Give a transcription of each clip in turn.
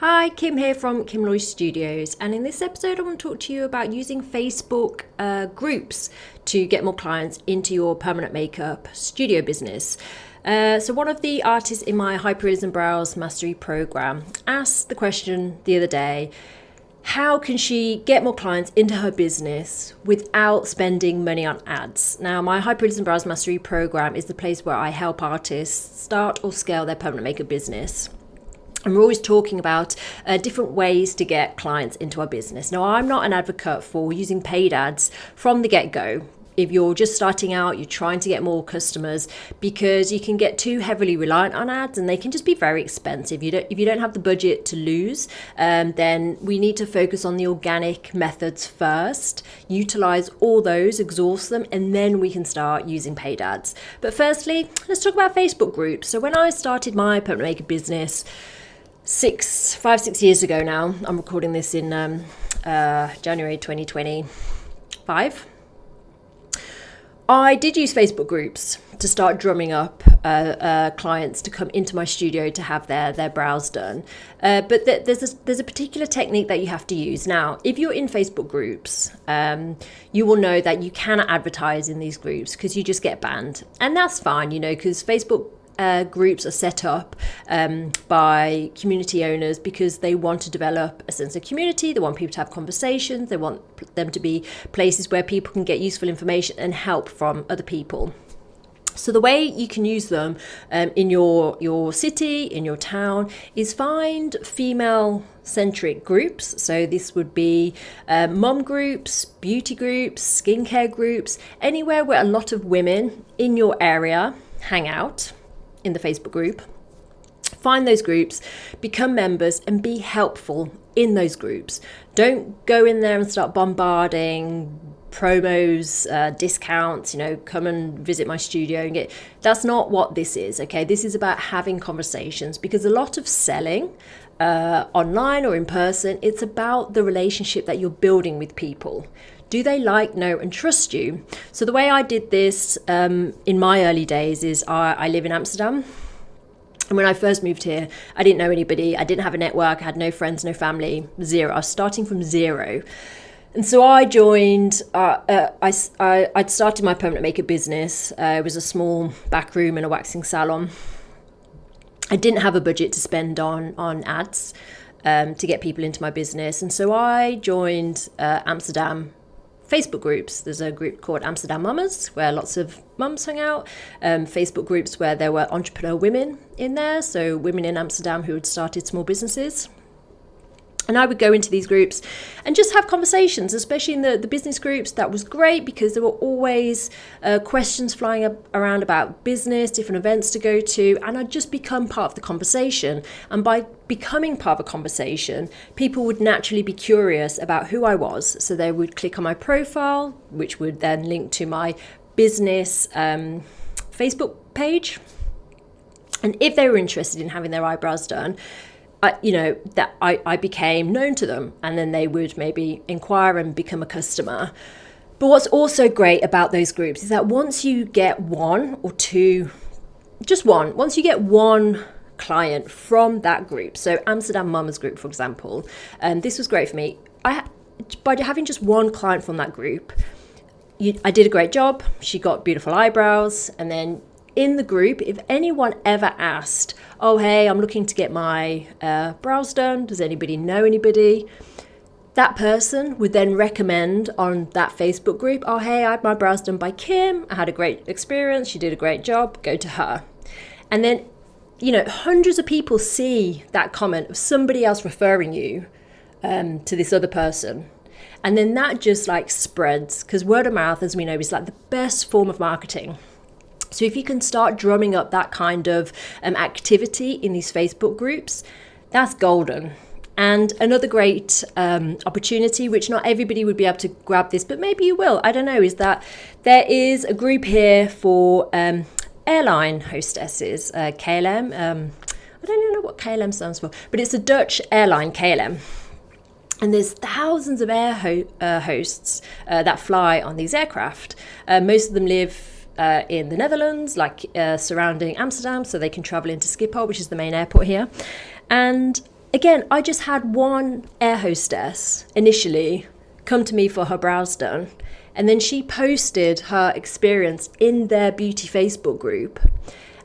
Hi, Kim here from Kim Loy Studios, and in this episode I want to talk to you about using Facebook groups to get more clients into your permanent makeup studio business. So one of the artists in my Hyperrealism Brows Mastery program asked the question the other day, how can she get more clients into her business without spending money on ads? Now, my Hyperrealism Brows Mastery program is the place where I help artists start or scale their permanent makeup business. And we're always talking about different ways to get clients into our business. Now, I'm not an advocate for using paid ads from the get-go. If you're just starting out, you're trying to get more customers, because you can get too heavily reliant on ads and they can just be very expensive. If you don't have the budget to lose, then we need to focus on the organic methods first, utilize all those, exhaust them, and then we can start using paid ads. But firstly, let's talk about Facebook groups. So when I started my permanent makeup business, 6 years ago now, I'm recording this in January 2025, I did use Facebook groups to start drumming up clients to come into my studio to have their brows done. But there's a particular technique that you have to use. Now, if you're in Facebook groups, you will know that you cannot advertise in these groups because you just get banned. And that's fine, because Facebook groups are set up by community owners because they want to develop a sense of community. They want people to have conversations. They want them to be places where people can get useful information and help from other people. So the way you can use them in your city, in your town, is find female-centric groups. So this would be mum groups, beauty groups, skincare groups, anywhere where a lot of women in your area hang out in the Facebook group. Find those groups, become members, and be helpful in those groups. Don't go in there and start bombarding promos, discounts, come and visit my studio and get. That's not what this is, okay? This is about having conversations, because a lot of selling online or in person, it's about the relationship that you're building with people. Do they like, know, and trust you? So the way I did this in my early days is I live in Amsterdam. And when I first moved here, I didn't know anybody. I didn't have a network. I had no friends, no family, zero. I was starting from zero. And so I joined, I'd started my permanent makeup business. It was a small back room in a waxing salon. I didn't have a budget to spend on ads to get people into my business. And so I joined Amsterdam Facebook groups. There's a group called Amsterdam Mamas where lots of mums hung out. Facebook groups where there were entrepreneur women in there, so women in Amsterdam who had started small businesses. And I would go into these groups and just have conversations, especially in the business groups. That was great because there were always questions flying around about business, different events to go to, and I'd just become part of the conversation. And by becoming part of a conversation, people would naturally be curious about who I was. So they would click on my profile, which would then link to my business Facebook page. And if they were interested in having their eyebrows done, I became known to them, and then they would maybe inquire and become a customer. But what's also great about those groups is that once you get one or two, once you get one client from that group, so Amsterdam Mamas group, for example, this was great for me. By having just one client from that group, I did a great job. She got beautiful eyebrows, and then in the group, if anyone ever asked, oh, hey, I'm looking to get my brows done, does anybody know anybody? That person would then recommend on that Facebook group, oh, hey, I had my brows done by Kim. I had a great experience. She did a great job. Go to her. And then, hundreds of people see that comment of somebody else referring you to this other person. And then that just spreads, because word of mouth, as we know, is the best form of marketing. So if you can start drumming up that kind of activity in these Facebook groups, that's golden. And another great opportunity, which not everybody would be able to grab this, but maybe you will, I don't know, is that there is a group here for airline hostesses, KLM. I don't even know what KLM stands for, but it's a Dutch airline, KLM. And there's thousands of air hosts that fly on these aircraft. Most of them live in the Netherlands, surrounding Amsterdam, so they can travel into Schiphol, which is the main airport here. And Again, I just had one air hostess initially come to me for her brows done, and then she posted her experience in their beauty Facebook group,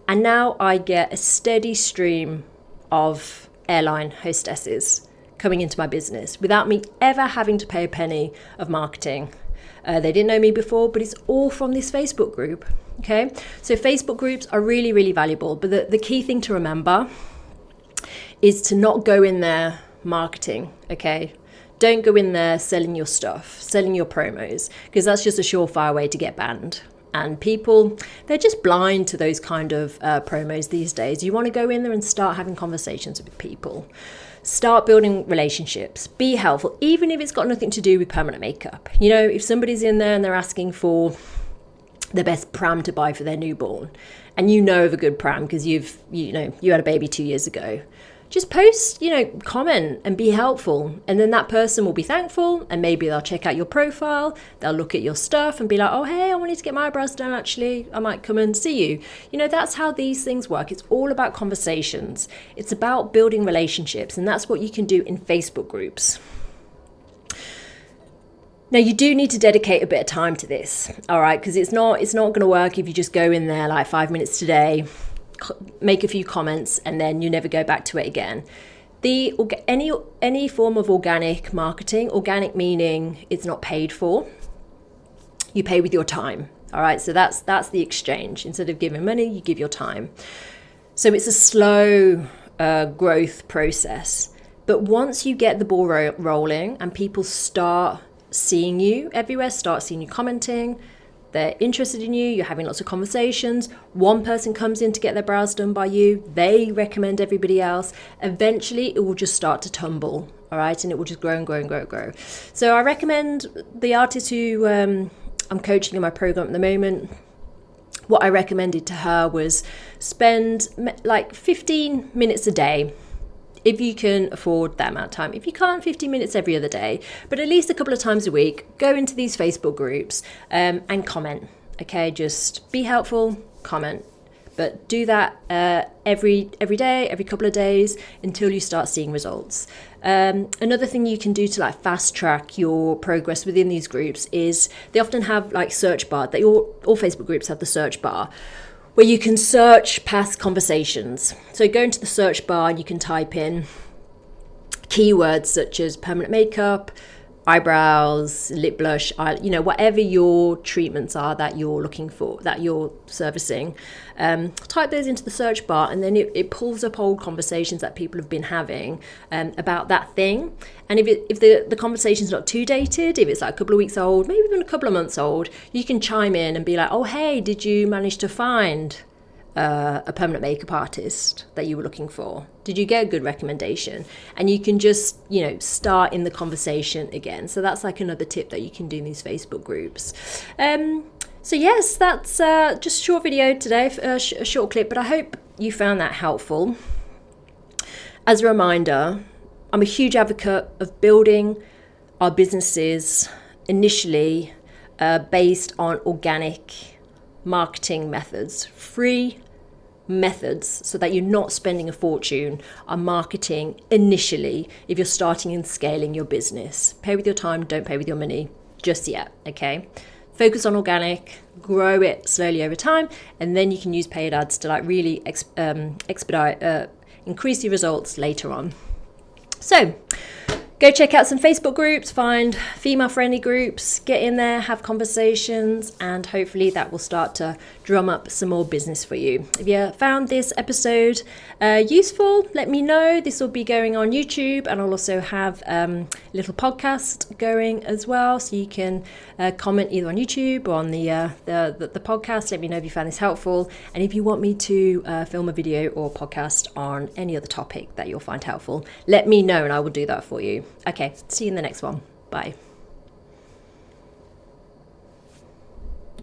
and now I get a steady stream of airline hostesses coming into my business without me ever having to pay a penny of marketing. They didn't know me before, but it's all from this Facebook group. Okay, so Facebook groups are really, really valuable, but the key thing to remember is to not go in there marketing. Okay, don't go in there selling your stuff, selling your promos, because that's just a surefire way to get banned. And people, they're just blind to those kind of promos these days. You want to go in there and start having conversations with people. Start building relationships. Be helpful, even if it's got nothing to do with permanent makeup. You know, if somebody's in there and they're asking for the best pram to buy for their newborn, and you know of a good pram because you had a baby 2 years ago, just post, comment and be helpful. And then that person will be thankful, and maybe they'll check out your profile, they'll look at your stuff and be like, oh, hey, I wanted to get my eyebrows done, actually, I might come and see you. That's how these things work. It's all about conversations. It's about building relationships, and that's what you can do in Facebook groups. Now, you do need to dedicate a bit of time to this, all right? Because it's not going to work if you just go in there like 5 minutes today, make a few comments, and then you never go back to it again. Any form of organic marketing, organic meaning it's not paid for, you pay with your time. All right, so that's the exchange. Instead of giving money, you give your time. So it's a slow growth process, but once you get the ball rolling and people start seeing you everywhere, start seeing you commenting, they're interested in you, you're having lots of conversations, one person comes in to get their brows done by you, they recommend everybody else, eventually it will just start to tumble, all right, and it will just grow and grow and grow and grow. So I recommend the artist who I'm coaching in my program at the moment, what I recommended to her was spend like 15 minutes a day, if you can afford that amount of time. If you can't, 15 minutes every other day, but at least a couple of times a week, go into these Facebook groups and comment. Okay, just be helpful, comment. But do that every day, every couple of days, until you start seeing results. Another thing you can do to like fast track your progress within these groups is they often have like search bar. All Facebook groups have the search bar, where you can search past conversations. So go into the search bar and you can type in keywords such as permanent makeup, eyebrows, lip blush, whatever your treatments are that you're looking for, that you're servicing. Type those into the search bar, and then it pulls up old conversations that people have been having about that thing. And if the conversation's not too dated, if it's like a couple of weeks old, maybe even a couple of months old, you can chime in and be like, oh, hey, did you manage to find a permanent makeup artist that you were looking for? Did you get a good recommendation? And you can just, start in the conversation again. So that's like another tip that you can do in these Facebook groups. So yes, that's just a short video today, a short clip, but I hope you found that helpful. As a reminder, I'm a huge advocate of building our businesses initially based on organic marketing methods, free methods, so that you're not spending a fortune on marketing initially if you're starting and scaling your business. Pay with your time, don't pay with your money just yet, okay? Focus on organic, grow it slowly over time, and then you can use paid ads to like really expedite, increase your results later on. So go check out some Facebook groups, find female-friendly groups, get in there, have conversations, and hopefully that will start to drum up some more business for you. If you found this episode useful, let me know. This will be going on YouTube, and I'll also have a little podcast going as well, so you can comment either on YouTube or on the podcast. Let me know if you found this helpful, and if you want me to film a video or podcast on any other topic that you'll find helpful, let me know and I will do that for you. Okay, see you in the next one. Bye.